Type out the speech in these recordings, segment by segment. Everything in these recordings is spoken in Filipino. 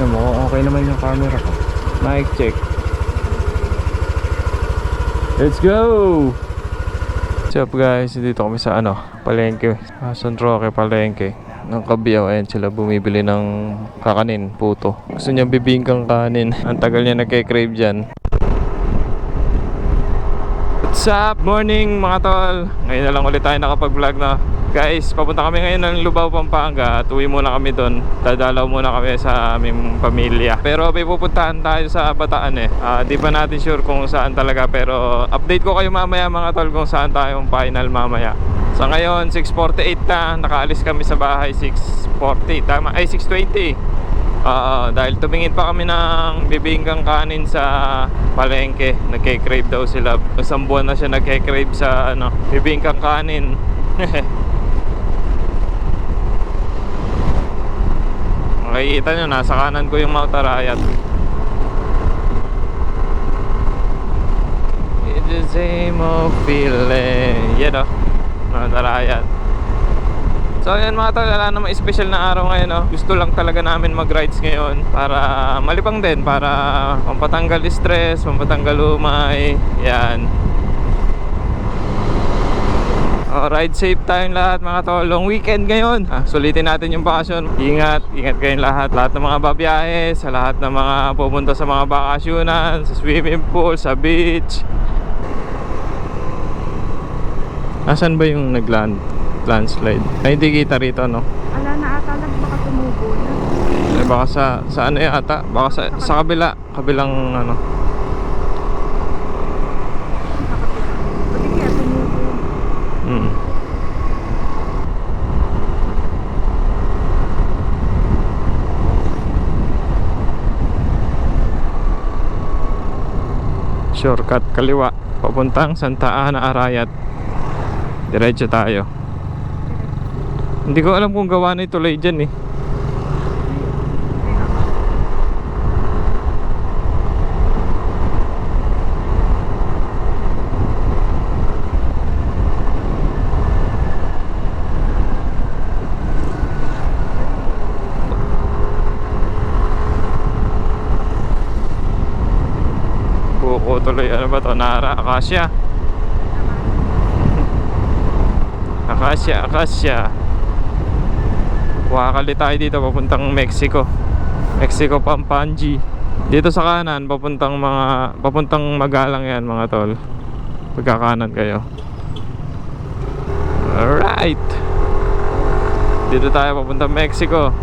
Tignan mo kung okay naman yung camera ko. Mic check. Let's go! What's up guys? Dito kami sa palengke. San Roque palengke ng Cabiao. Ayan sila bumibili ng kakanin, puto. Gusto niya bibingkang kanin. Ang tagal niya nagke-crave dyan. What's up? Morning mga tol. Ngayon na lang ulit tayo nakapag-vlog na. Guys, papunta kami ngayon ng Lubao, Pampanga. At uwi muna kami doon. Dadalaw muna kami sa aming pamilya. Pero may pupuntahan tayo sa Bataan eh. Di pa natin sure kung saan talaga. Pero update ko kayo mamaya mga tol kung saan tayong final mamaya. Sa ngayon, 6:48 na. Nakaalis kami sa bahay 6:40. Tama, ay 6:20. Dahil tumingin pa kami ng bibinggang kanin sa palengke. Nagke-crave daw sila. Isang buwan na siya nagke-crave sa bibinggang kanin. Makikita nyo, nasa kanan ko yung Mount Arayat. It's the same old feeling. Yan Mount Arayat. So yan mga tol, wala namang special na araw ngayon Gusto lang talaga namin mag-rides ngayon para malipang din, para pampatanggal stress, pampatanggal umay. Yan. Ride safe tayong lahat mga tol. Long weekend ngayon. Sulitin natin yung bakasyon. Ingat kayong lahat. Lahat ng mga babiyahe, sa lahat ng mga pupunta sa mga bakasyonan, sa swimming pool, sa beach. Asan ba yung landslide? Ay, hindi kita rito Ala na ata lang, baka tumubo na. Baka sa ano ata? Baka sa kabilang Pati kaya tumubo. Shortcut kaliwa papuntang Santa Ana Arayat. Diretso tayo. Hindi ko alam kung gawa na ituloy dyan buko tuloy. Ano ba to? Nara, Acacia. Acacia. Wakali tayo dito papuntang Mexico, Pampanga. Dito sa kanan papuntang Magalang yan mga tol. Pagkakanan kayo. Alright, dito tayo papuntang Mexico.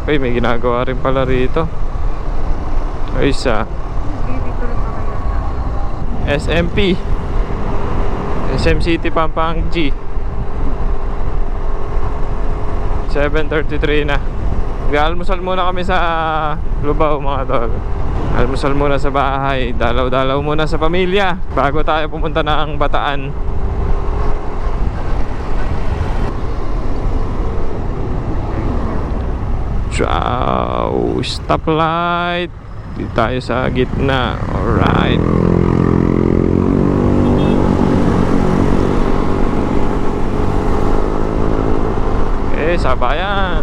Okay, may ginagawa rin pala rito. Isa SMP SM City Pampanga. 7:33 na. Almusal muna kami sa Lubao mga tol. Almusal muna sa bahay. Dalaw-dalaw muna sa pamilya bago tayo pumunta ng Bataan. Ciao. Stoplight. Dito tayo sa gitna. Alright. Sabayan.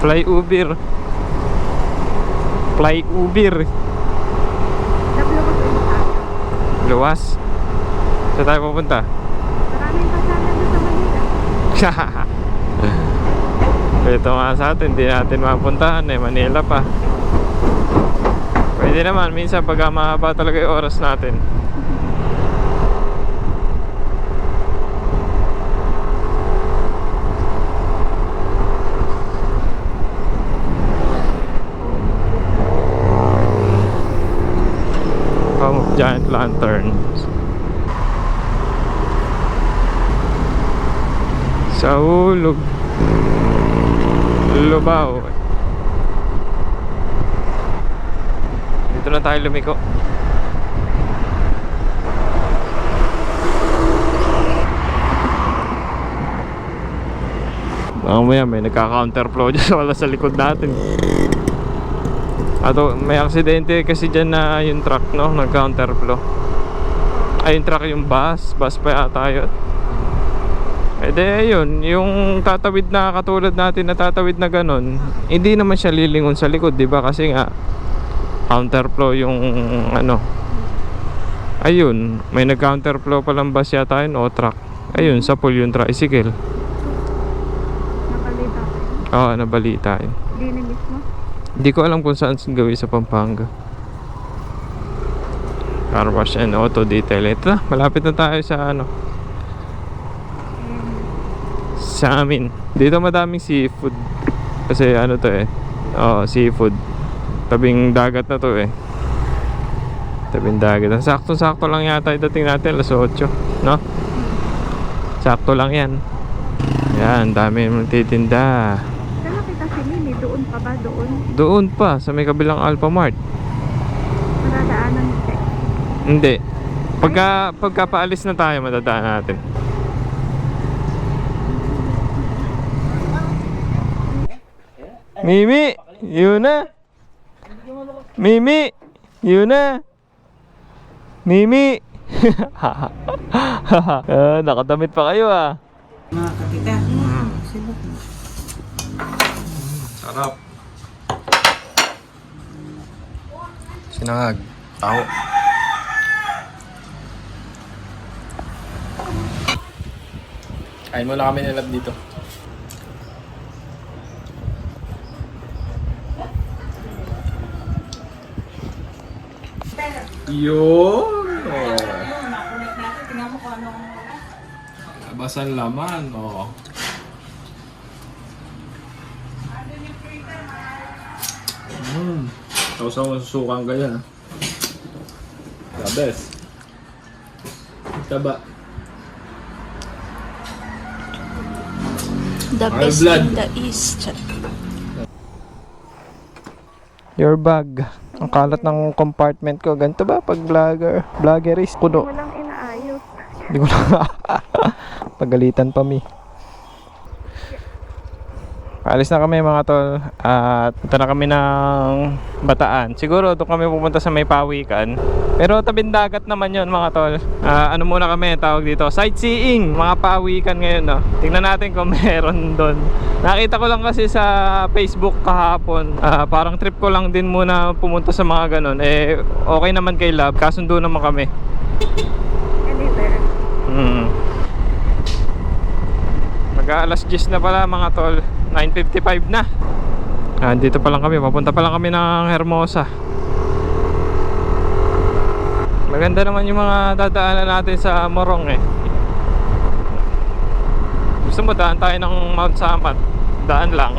Flyover. Luwas. Saan tayo pupunta? Maraming pasada doon sa Manila. Ito nga sa atin, hindi natin mapuntahan Manila pa. Pwede naman, minsan pagka mahaba talaga yung oras natin. Sa hulog. Lubao. Dito na tayo lumiko. Mamaya may nagka-counterflow dyan wala sa likod natin. Ato, may aksidente kasi dyan na yung truck, no? Nag-counterflow. Ay, yung truck, yung bus pa yata yun. Eh de, yun, yung tatawid na katulad natin na tatawid na ganun, hindi naman siya lilingon sa likod, di ba? Kasi nga, counterflow yung ano. Ayun, may nag-counterflow palang bus yata yun o truck. Ayun, sa pool yung tricycle. Nakalita ko. Oo, nabalita yun. Dinimis mo? Hindi ko alam kung saan gawin sa Pampanga. Car wash and auto detail. Ito na, malapit na tayo sa ano, sa amin. Dito madaming seafood. Kasi ano to eh. Oo, seafood. Tabing dagat na to eh. Tabing dagat. Sakto-sakto lang yata yung dating natin, alas 8, no? Sakto lang yan. Yan, dami mong titinda. Kaya kita si Mimi, doon pa ba? Doon? Doon pa, sa may kabilang Alphamart. Maradaanan siya. Hindi. Pagka paalis na tayo, madadaan natin. Mimi, yun na. Mimi, yun na. Mimi. Nakadamit pa kayo ah. Mga kakita. Silok mo. Sarap. Sinangag. Tao. Kain mo na kami nilab dito. Yun! Nakunik natin. Tingnan mo kung anong... Labasan laman, oh. Tapos ako masusukan ka yan. The best. Taba. The Our best blood. in the East. Your bag. Ang kalat ng compartment ko. Ganito ba pag vloggerist? Kuno. Walang inaayos. Hindi ko na pagalitan pa mi. Alis na kami mga tol. At punta na kami ng Bataan. Siguro doon kami pupunta sa may pawikan. Pero tabing dagat naman yon mga tol. Ano muna kami tawag dito? Sightseeing. Mga pawikan ngayon, no? Tingnan natin kung meron doon. Nakita ko lang kasi sa Facebook kahapon. Parang trip ko lang din muna pumunta sa mga ganun. Eh okay naman kay Love. Kasundo naman kami. Anywhere. Mag-aalas 10 na pala mga tol. 9:55 na. Dito pa lang kami. Papunta pa lang kami ng Hermosa. Maganda naman yung mga dadaanan natin sa Morong eh. Gusto mo daan tayo ng Mount Samat? Daan lang.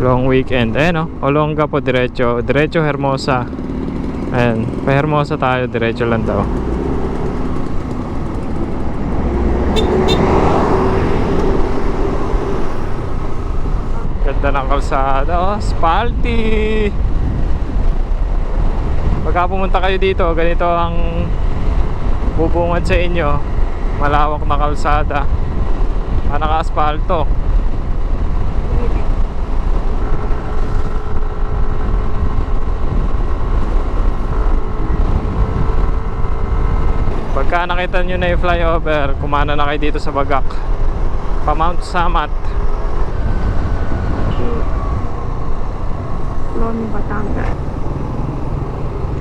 Long weekend. Ayan o. Olonga po diretso. Diretso Hermosa. Ayan. Pa Hermosa tayo. Diretso lang daw. Ganda ng kalsada. Oh, spalty. Pagka pumunta kayo dito, ganito ang bubungad sa inyo. Malawak na kalsada. Naka-asfalto. Pagka nakita nyo na yung flyover, kumana na kayo dito sa Bagak. Pa Mount Samat. Loni, Batangas.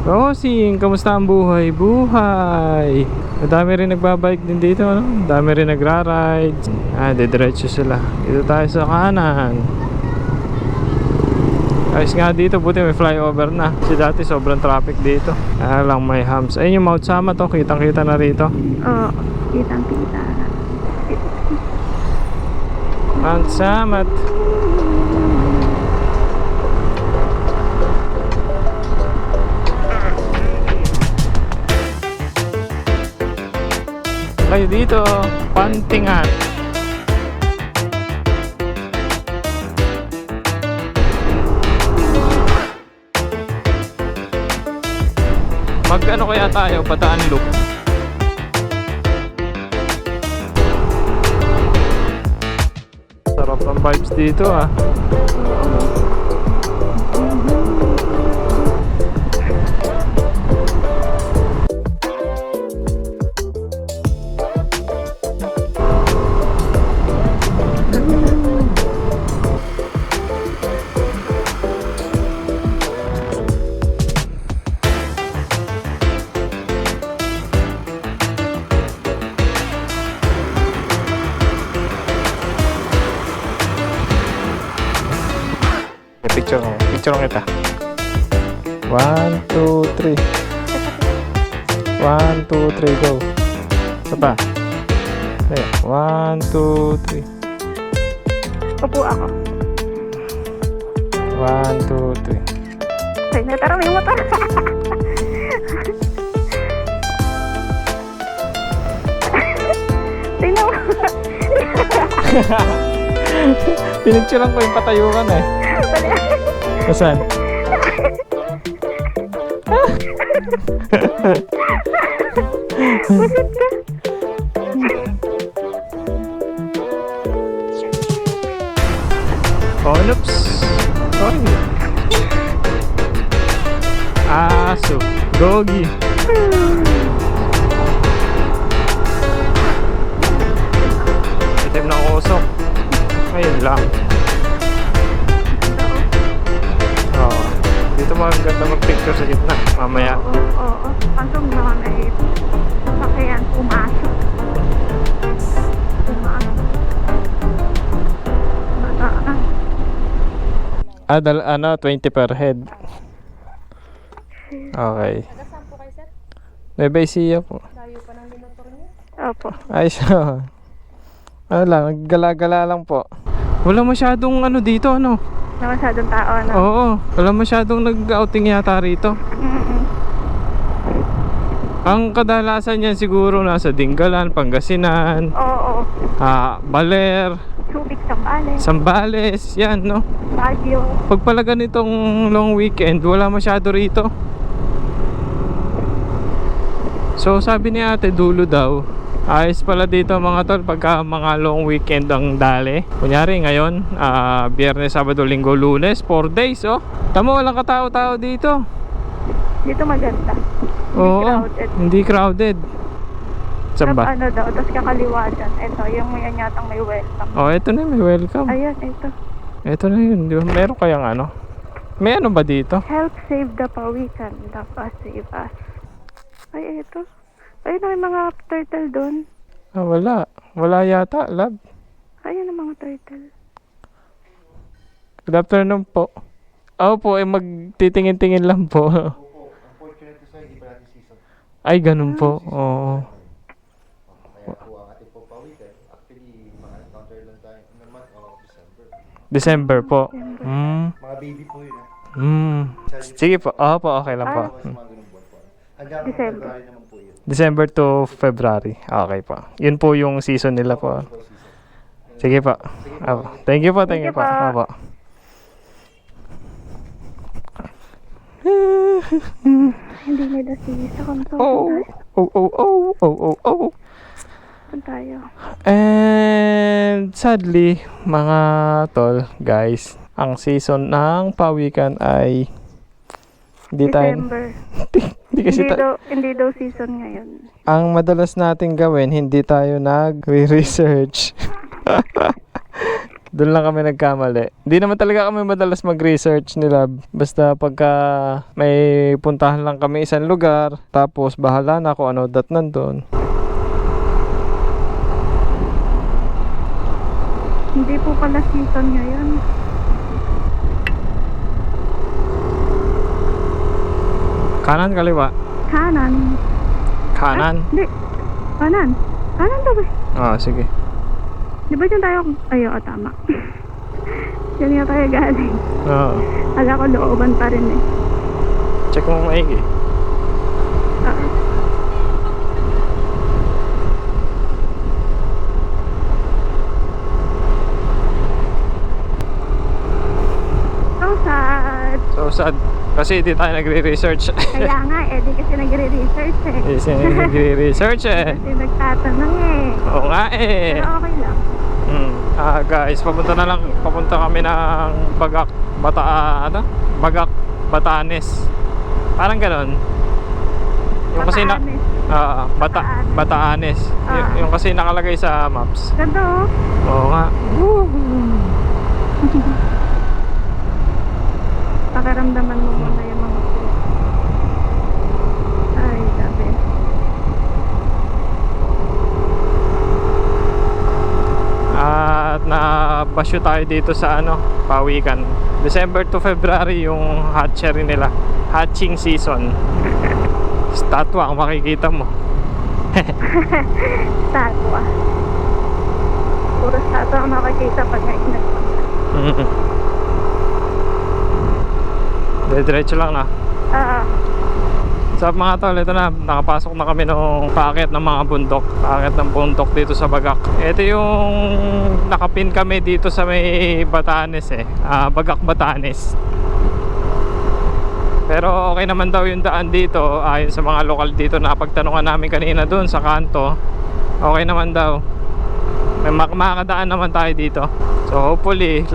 Rosing, kamusta ang buhay? Buhay! Madami rin nagbabike din dito, no? Madami rin nagra-ride. Didiretso sila. Dito tayo sa kanan. Ayos nga dito, buti may flyover na. Kasi dati sobrang traffic dito. Lang may hams. Ayun yung Mount Samat, oh. Kitang-kita na rito. Oo, kitang-kita. Mount Samat. kayo dito. Pantingan. Mag-ano kaya tayo? Bataan Loop. Sarap ng vibes dito ah. Picture kita. 1, 2, 3. 1, 2, 3, go. Isa pa. 1, 2, 3. Upo ako. 1, 2, 3. Ay, natara may motor. Tingnan mo. Pinicturean ko yung patayukan eh. Saan? Busot ka. Oh, noops. Oh, aso. Gogi. Itim ng usok. Ayun lang. Oo. Dito maganda mag-picture sa gitna. Mamaya. Oo. Pasok naman ay sasakyan. Pumasok. Bataan. 20 per head. Okay. Taga-saan po kayo, sir? Nueva Ecija po. Layo pa ng dinotor niyo? Opo. Ayos na. Ano lang, naggala-gala lang po. Wala masyadong ano dito, ano? Na masyadong tao, no? Oo, wala masyadong nag-outing yata rito. Ang kadalasan niyan siguro nasa Dingalan, Pangasinan, Oo. Baler, Subic, Sambales. Sambales, yan no. Baguio. Pag pala ganitong long weekend, wala masyado rito. So sabi ni ate, dulo daw. Ayos pala dito mga tol pagka mga long weekend ang dali. Kunyari ngayon, Biyernes, Sabado, Linggo, Lunes, 4 days oh. Tamo, walang katao-tao dito. Dito maganda. Oo, Crowded. hindi crowded. Saan ba? Ano daw, tapos kakaliwa dyan. Ito, yung may yatang may welcome. Oh, eto na, may welcome. Ayan, ito. Eto na yun, di ba? Meron kayang ano? May ano ba dito? Help save the pawikan. Love us, save us. Ay, ito. Ayun, may mga turtle doon. Wala. Wala yata, lab. Ayun ang mga turtle. Good afternoon po. Po, magtitingin-tingin lang po. Unfortunately sir, hindi pa natin season. Ay, ganun po. Oo. Kaya po ang ating po pawikan, actually, mga encounter lang tayo in the month of December. December po. Mga baby po yun Sige po. Okay lang po. Tapos mga ganun buwan po. Hanggang December. February naman po yun. December to February. Okay po. Yun po yung season nila po. Sige po. Thank you po. Thank you po. Opo. Hindi nila sisa kung to. Saan tayo? And sadly, mga tol, guys, ang season ng pawikan ay hindi tayo. December. Hindi kasi Hindi daw season ngayon. ang madalas nating gawin, hindi tayo nag-research. Doon lang kami nagkamali. Hindi naman talaga kami madalas mag-research nila. Basta pagka may puntahan lang kami isang lugar, tapos bahala na kung ano dat nandun. Hindi po pala season ngayon. Kanan, kaliwa? Kanan. Kanan? Hindi. Kanan. Kanan daw eh. Sige. Di ba dyan tayo? Ayo, tama. Dyan nga tayo galing. Oo. Ala ko looban pa rin eh. Check mo maigi. kasi hindi tayo nagre-research. Kaya nga, di kasi nagre-research eh. Kasi nagre-research eh. Kasi nagtatanong eh. Oo nga eh. Pero okay lang. Guys, papunta kami ng Bagak, Bagak, Batanes. Parang ganon. Yung kasi na Batanes. Batanes. Yung kasi nakalagay sa maps. Ganda oh. Oo nga. Pakiramdaman mo muna yung mga food. Ay, sabi. At nabasyo tayo dito sa Pawikan. December to February yung hatchery nila. Hatching season. Statwa ang makikita mo. Statwa. Puro statwa ang makikita pag nagpunta. Diretso lang na. So mga tol, ito na, nakapasok na kami nung paakyat ng mga bundok. Paakyat ng bundok dito sa Bagak. Ito yung nakapin kami dito sa may Batanes Bagak, Batanes. Pero okay naman daw yung daan dito. Ayon sa mga lokal dito na pagtanungan namin kanina dun sa kanto, okay naman daw. May makakadaan naman tayo dito. So hopefully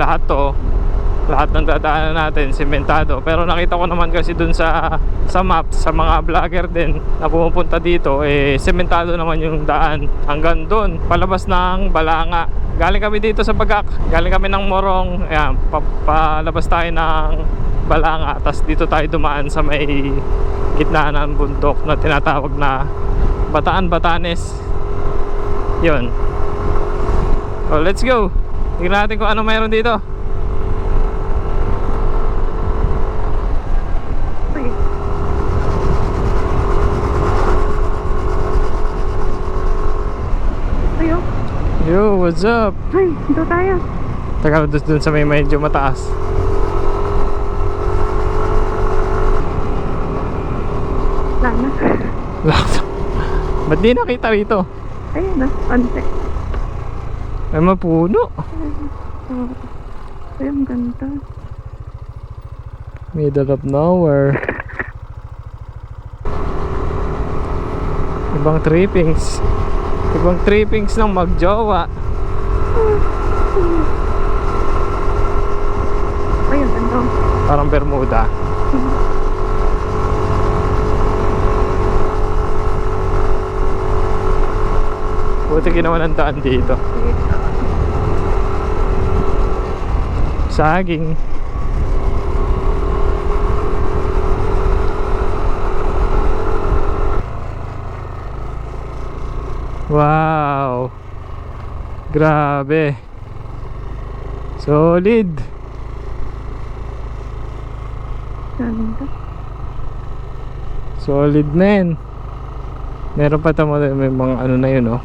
lahat ng dadaanan natin sementado. Pero nakita ko naman kasi dun sa map, sa mga vlogger din na pumupunta dito, sementado naman yung daan hanggang dun, palabas ng Balanga. Galing kami dito sa Bagak, galing kami ng Morong, ayan, palabas tayo ng Balanga, tas dito tayo dumaan sa may gitna ng bundok na tinatawag na Bataan, Batanes. Yun. So let's go, tignan natin kung ano mayroon dito. Yo, what's up? Ay, dito tayo. Tagal dun sa may medyo mataas. Lana. Ba't di nakita rito? Ayun na, konti. Ay, mapuno. Ay, ang ganda. Middle of nowhere. Ibang trippings. Ibang trippings ng magjowa. Ay, ang ganda. Parang Bermuda. Buti ginawa ng daan dito. Saging. Wow. Grabe. Solid. Ganda. Solid, man. Meron pa tamo, may mga ano na yun, oh.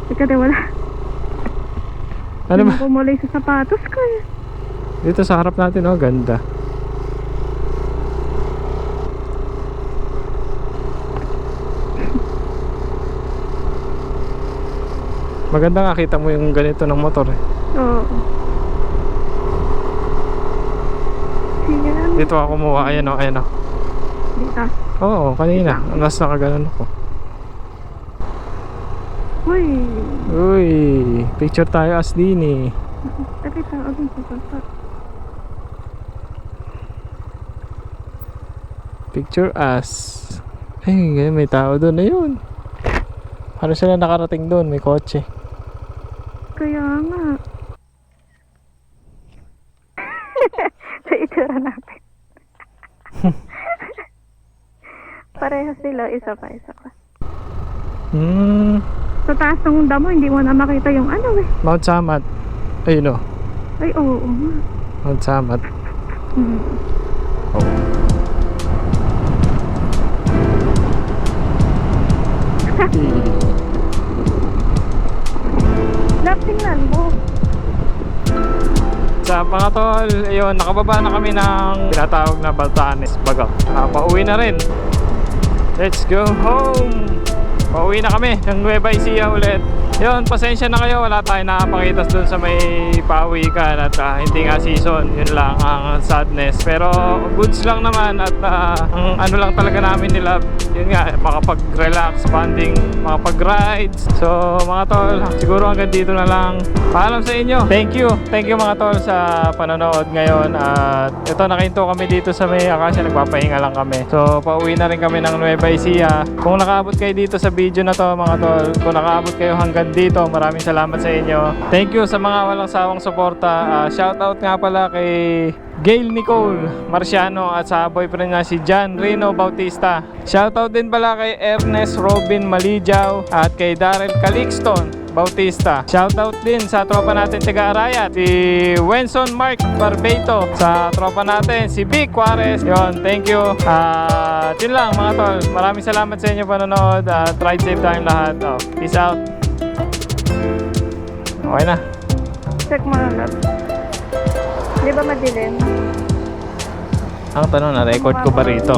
Teka na, wala. Ano ba? Pumulay sa sapatos ko eh. Dito sa harap natin, oh, ganda. Maganda nga, kita mo yung ganito ng motor eh. Oo. Siyan. Dito ako kumuha, ayan o, ayan o. Dito. Oo, kanina, nas nakaganon ako. Uy. Uy, picture tayo as din eh. Tapi tao dun sa bata. Picture us. Ay, ganyan, may tao doon. Ayun. Paano sila nakarating doon? May kotse. Kaya nga. Sa itsura natin. Parehas sila, isa pa. Sa taas ng damo, hindi mo na makita yung ano eh. Mount Samat. Ayun o. Ay, oo nga. Mount Samat. Oh. Lap, tingnan mo. Sa mga tol, ayun, nakababa na kami ng tinatawag na Batanes, Bagak. Pauwi na rin. Let's go home. Pauwi na kami ng Nueva Ecija ulit. Yun, pasensya na kayo, wala tayong nakapakita doon sa may pawikan at hindi nga season. Yun lang ang sadness. Pero goods lang naman at ang ano lang talaga namin nila, yun nga, makapag-relax, bonding, makapag-rides. So mga tol, siguro hanggang dito na lang. Paalam sa inyo. Thank you mga tol sa panonood ngayon. At ito, nakahinto kami dito sa may Acacia, nagpapahinga lang kami. So pauwi na rin kami ng Nueva Ecija. Kung nakaabot kayo dito sa video na to mga tol, kung nakaabot kayo hanggang dito, maraming salamat sa inyo. Thank you sa mga walang sawang suporta. Shoutout nga pala kay Gail Nicole Marciano at sa boyfriend niya si John Reno Bautista. Shoutout din pala kay Ernest Robin Malijaw at kay Darrell Calixton Bautista. Shoutout din sa tropa natin taga Arayat, si Wenson Mark Barbeito, sa tropa natin si Vic Juarez. Yon, thank you. Yun lang mga tol. Maraming salamat sa inyo panonood at ride safe tayong lahat. Peace out. Okay na. Check mo na love. Di ba madilim? Ang tanong na, record ko ba rito?